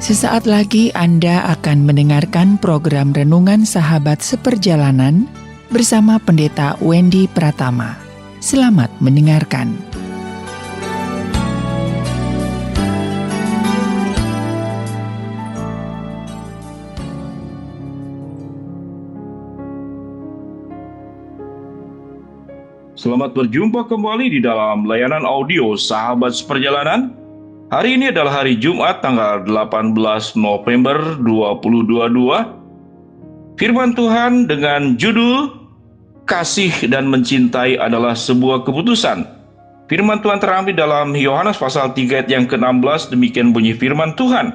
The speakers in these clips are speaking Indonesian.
Sesaat lagi Anda akan mendengarkan program Renungan Sahabat Seperjalanan bersama Pendeta Wendy Pratama. Selamat mendengarkan. Selamat berjumpa kembali di dalam layanan audio Sahabat Seperjalanan. Hari ini adalah hari Jumat tanggal 18 November 2022. Firman Tuhan dengan judul Kasih dan Mencintai adalah sebuah keputusan. Firman Tuhan terambil dalam Yohanes pasal 3 ayat yang ke-16, demikian bunyi firman Tuhan.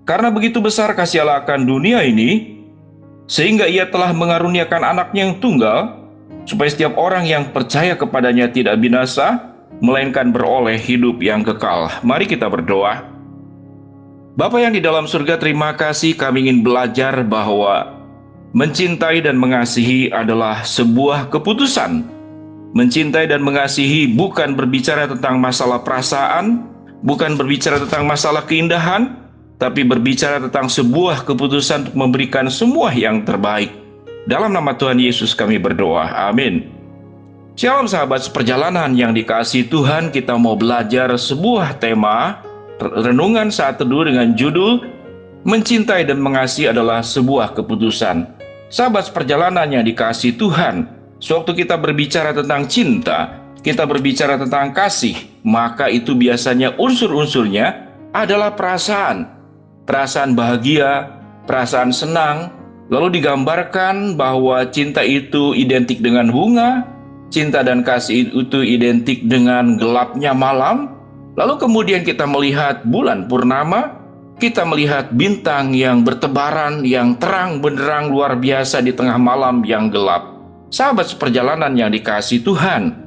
Karena begitu besar kasih Allah akan dunia ini, sehingga ia telah mengaruniakan anaknya yang tunggal, supaya setiap orang yang percaya kepadanya tidak binasa, melainkan beroleh hidup yang kekal. Mari kita berdoa. Bapa yang di dalam surga, terima kasih, kami ingin belajar bahwa mencintai dan mengasihi adalah sebuah keputusan. Mencintai dan mengasihi bukan berbicara tentang masalah perasaan, bukan berbicara tentang masalah keindahan, tapi berbicara tentang sebuah keputusan untuk memberikan semua yang terbaik. Dalam nama Tuhan Yesus kami berdoa, amin. Shalom sahabat seperjalanan yang dikasihi Tuhan, kita mau belajar sebuah tema renungan saat teduh dengan judul Mencintai dan Mengasihi adalah sebuah keputusan. Sahabat seperjalanan yang dikasihi Tuhan, sewaktu kita berbicara tentang cinta, kita berbicara tentang kasih, maka itu biasanya unsur-unsurnya adalah perasaan. Perasaan bahagia, perasaan senang, lalu digambarkan bahwa cinta itu identik dengan bunga, cinta dan kasih itu identik dengan gelapnya malam. Lalu kemudian kita melihat bulan purnama, kita melihat bintang yang bertebaran, yang terang benderang luar biasa di tengah malam yang gelap. Sahabat seperjalanan yang dikasihi Tuhan,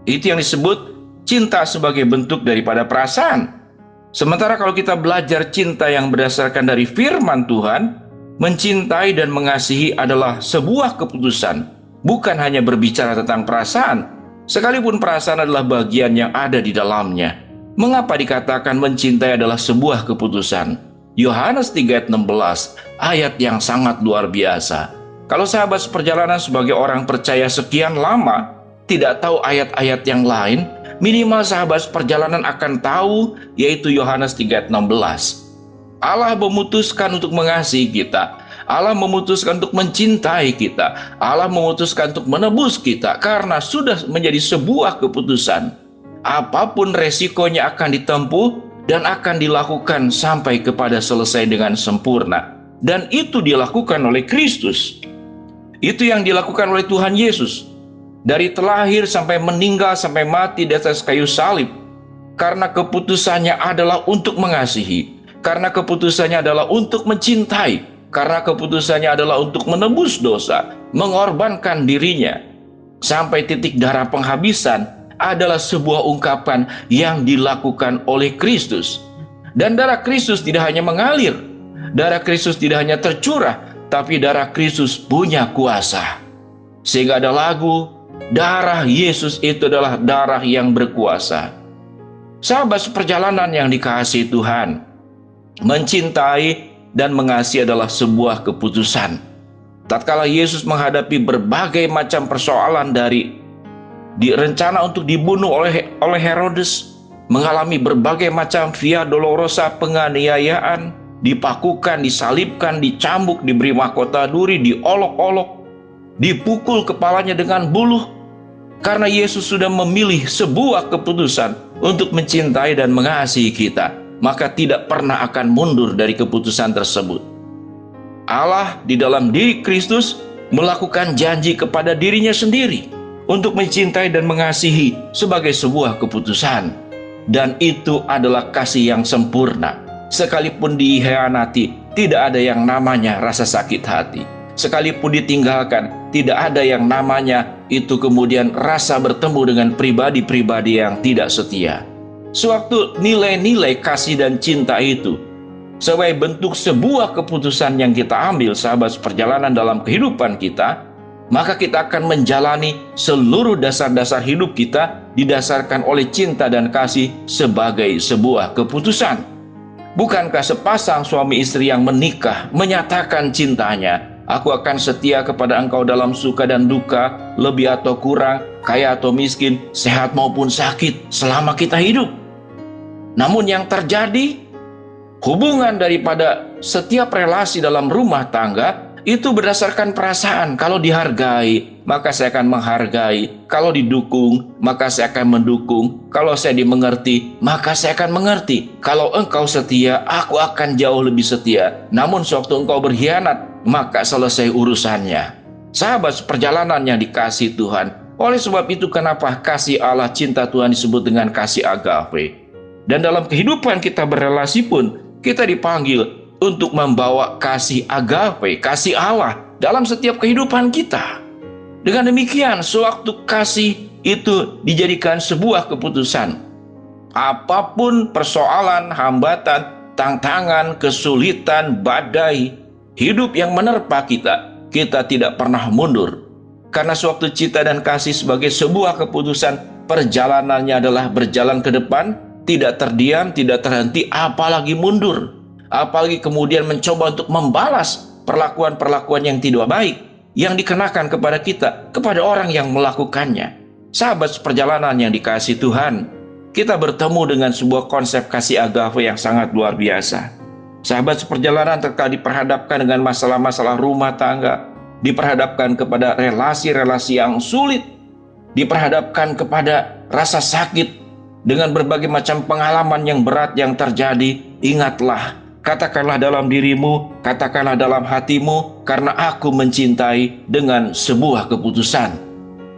itu yang disebut cinta sebagai bentuk daripada perasaan. Sementara kalau kita belajar cinta yang berdasarkan dari firman Tuhan, mencintai dan mengasihi adalah sebuah keputusan. Bukan hanya berbicara tentang perasaan, sekalipun perasaan adalah bagian yang ada di dalamnya. Mengapa dikatakan mencintai adalah sebuah keputusan? Yohanes 3 ayat 16, ayat yang sangat luar biasa. Kalau sahabat seperjalanan sebagai orang percaya sekian lama, tidak tahu ayat-ayat yang lain, minimal sahabat seperjalanan akan tahu, yaitu Yohanes 3 ayat 16. Allah memutuskan untuk mengasihi kita. Allah memutuskan untuk mencintai kita. Allah memutuskan untuk menebus kita karena sudah menjadi sebuah keputusan. Apapun resikonya akan ditempuh dan akan dilakukan sampai kepada selesai dengan sempurna. Dan itu dilakukan oleh Kristus. Itu yang dilakukan oleh Tuhan Yesus. Dari terlahir sampai meninggal, sampai mati di atas kayu salib. Karena keputusannya adalah untuk mengasihi. Karena keputusannya adalah untuk mencintai. Karena keputusannya adalah untuk menebus dosa, mengorbankan dirinya. Sampai titik darah penghabisan adalah sebuah ungkapan yang dilakukan oleh Kristus. Dan darah Kristus tidak hanya mengalir, darah Kristus tidak hanya tercurah, tapi darah Kristus punya kuasa. Sehingga ada lagu, darah Yesus itu adalah darah yang berkuasa. Sahabat seperjalanan yang dikasihi Tuhan, mencintai dan mengasihi adalah sebuah keputusan. Tatkala Yesus menghadapi berbagai macam persoalan dari rencana untuk dibunuh oleh Herodes, mengalami berbagai macam via dolorosa penganiayaan, dipakukan, disalibkan, dicambuk, diberi mahkota duri, diolok-olok, dipukul kepalanya dengan buluh. Karena Yesus sudah memilih sebuah keputusan untuk mencintai dan mengasihi kita, maka tidak pernah akan mundur dari keputusan tersebut. Allah di dalam diri Kristus melakukan janji kepada dirinya sendiri untuk mencintai dan mengasihi sebagai sebuah keputusan. Dan itu adalah kasih yang sempurna. Sekalipun dikhianati, tidak ada yang namanya rasa sakit hati. Sekalipun ditinggalkan, tidak ada yang namanya itu kemudian rasa bertemu dengan pribadi-pribadi yang tidak setia. Sewaktu nilai-nilai kasih dan cinta itu sebagai bentuk sebuah keputusan yang kita ambil sahabat seperjalanan dalam kehidupan kita, maka kita akan menjalani seluruh dasar-dasar hidup kita didasarkan oleh cinta dan kasih sebagai sebuah keputusan. Bukankah sepasang suami istri yang menikah menyatakan cintanya? Aku akan setia kepada engkau dalam suka dan duka, lebih atau kurang, kaya atau miskin, sehat maupun sakit, selama kita hidup. Namun yang terjadi, hubungan daripada setiap relasi dalam rumah tangga itu berdasarkan perasaan. Kalau dihargai, maka saya akan menghargai. Kalau didukung, maka saya akan mendukung. Kalau saya dimengerti, maka saya akan mengerti. Kalau engkau setia, aku akan jauh lebih setia. Namun sewaktu engkau berkhianat, maka selesai urusannya. Sahabat seperjalanan yang dikasihi Tuhan, oleh sebab itu kenapa kasih Allah, cinta Tuhan disebut dengan kasih agape. Dan dalam kehidupan kita berelasi pun, kita dipanggil untuk membawa kasih agape, kasih Allah dalam setiap kehidupan kita. Dengan demikian, sewaktu kasih itu dijadikan sebuah keputusan, apapun persoalan, hambatan, tantangan, kesulitan, badai, hidup yang menerpa kita, kita tidak pernah mundur. Karena sewaktu cinta dan kasih sebagai sebuah keputusan, perjalanannya adalah berjalan ke depan, tidak terdiam, tidak terhenti, apalagi mundur. Apalagi kemudian mencoba untuk membalas perlakuan-perlakuan yang tidak baik yang dikenakan kepada kita, kepada orang yang melakukannya. Sahabat seperjalanan yang dikasihi Tuhan, kita bertemu dengan sebuah konsep kasih agape yang sangat luar biasa. Sahabat seperjalanan terkadang diperhadapkan dengan masalah-masalah rumah tangga, diperhadapkan kepada relasi-relasi yang sulit, diperhadapkan kepada rasa sakit dengan berbagai macam pengalaman yang berat yang terjadi. Ingatlah, katakanlah dalam dirimu, katakanlah dalam hatimu, karena aku mencintai dengan sebuah keputusan.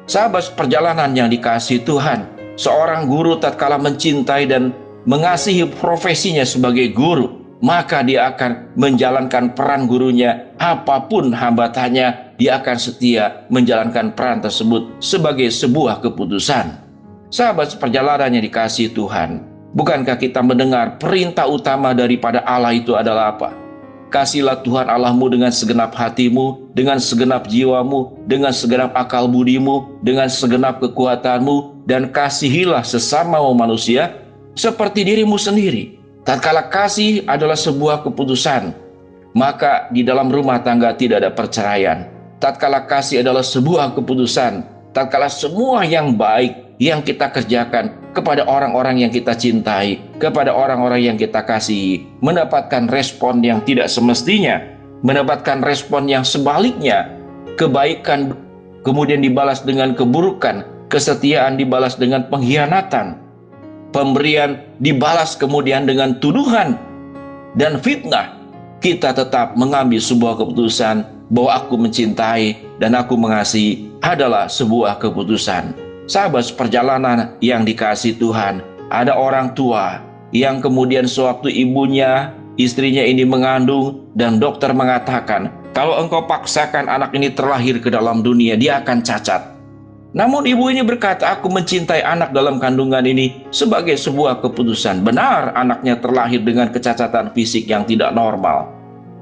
Sahabat perjalanan yang dikasihi Tuhan, seorang guru tatkala mencintai dan mengasihi profesinya sebagai guru, maka dia akan menjalankan peran gurunya, apapun hambatannya, dia akan setia menjalankan peran tersebut sebagai sebuah keputusan. Sahabat perjalanan yang dikasihi Tuhan, bukankah kita mendengar perintah utama daripada Allah itu adalah apa? Kasihilah Tuhan Allahmu dengan segenap hatimu, dengan segenap jiwamu, dengan segenap akal budimu, dengan segenap kekuatanmu, dan kasihilah sesama manusia seperti dirimu sendiri. Tatkala kasih adalah sebuah keputusan, maka di dalam rumah tangga tidak ada perceraian. Tatkala kasih adalah sebuah keputusan, tatkala semua yang baik yang kita kerjakan kepada orang-orang yang kita cintai, kepada orang-orang yang kita kasihi, mendapatkan respon yang tidak semestinya, mendapatkan respon yang sebaliknya. Kebaikan kemudian dibalas dengan keburukan, kesetiaan dibalas dengan pengkhianatan, pemberian dibalas kemudian dengan tuduhan dan fitnah. Kita tetap mengambil sebuah keputusan bahwa aku mencintai dan aku mengasihi adalah sebuah keputusan. Sahabat perjalanan yang dikasihi Tuhan, ada orang tua yang kemudian sewaktu ibunya, istrinya ini mengandung dan dokter mengatakan, kalau engkau paksakan anak ini terlahir ke dalam dunia, dia akan cacat. Namun ibu ini berkata, aku mencintai anak dalam kandungan ini sebagai sebuah keputusan. Benar, anaknya terlahir dengan kecacatan fisik yang tidak normal.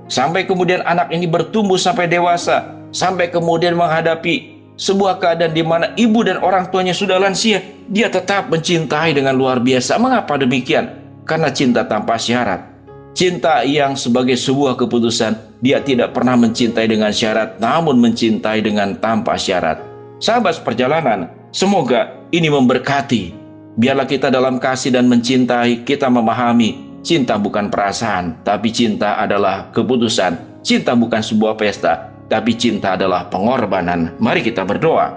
Sampai kemudian anak ini bertumbuh sampai dewasa, sampai kemudian menghadapi sebuah keadaan di mana ibu dan orang tuanya sudah lansia, dia tetap mencintai dengan luar biasa. Mengapa demikian? Karena cinta tanpa syarat. Cinta yang sebagai sebuah keputusan, dia tidak pernah mencintai dengan syarat, namun mencintai dengan tanpa syarat. Sahabat perjalanan, semoga ini memberkati. Biarlah kita dalam kasih dan mencintai, kita memahami cinta bukan perasaan, tapi cinta adalah keputusan. Cinta bukan sebuah pesta, tapi cinta adalah pengorbanan. Mari kita berdoa.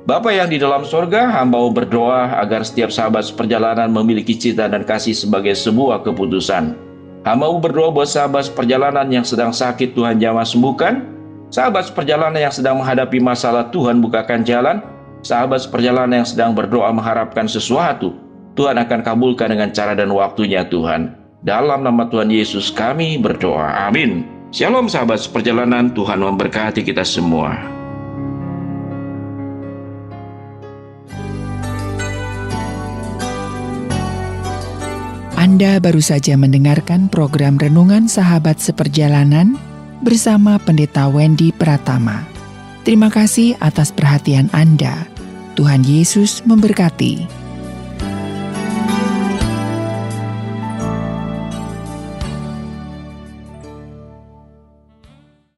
Bapa yang di dalam sorga, hamba-Mu berdoa agar setiap sahabat seperjalanan memiliki cinta dan kasih sebagai sebuah keputusan. Hamba-Mu berdoa buat sahabat seperjalanan yang sedang sakit, Tuhan jamah sembuhkan. Sahabat seperjalanan yang sedang menghadapi masalah, Tuhan bukakan jalan. Sahabat seperjalanan yang sedang berdoa mengharapkan sesuatu, Tuhan akan kabulkan dengan cara dan waktunya Tuhan. Dalam nama Tuhan Yesus kami berdoa. Amin. Shalom sahabat seperjalanan, Tuhan memberkati kita semua. Anda baru saja mendengarkan program Renungan Sahabat Seperjalanan bersama Pendeta Wendy Pratama. Terima kasih atas perhatian Anda. Tuhan Yesus memberkati.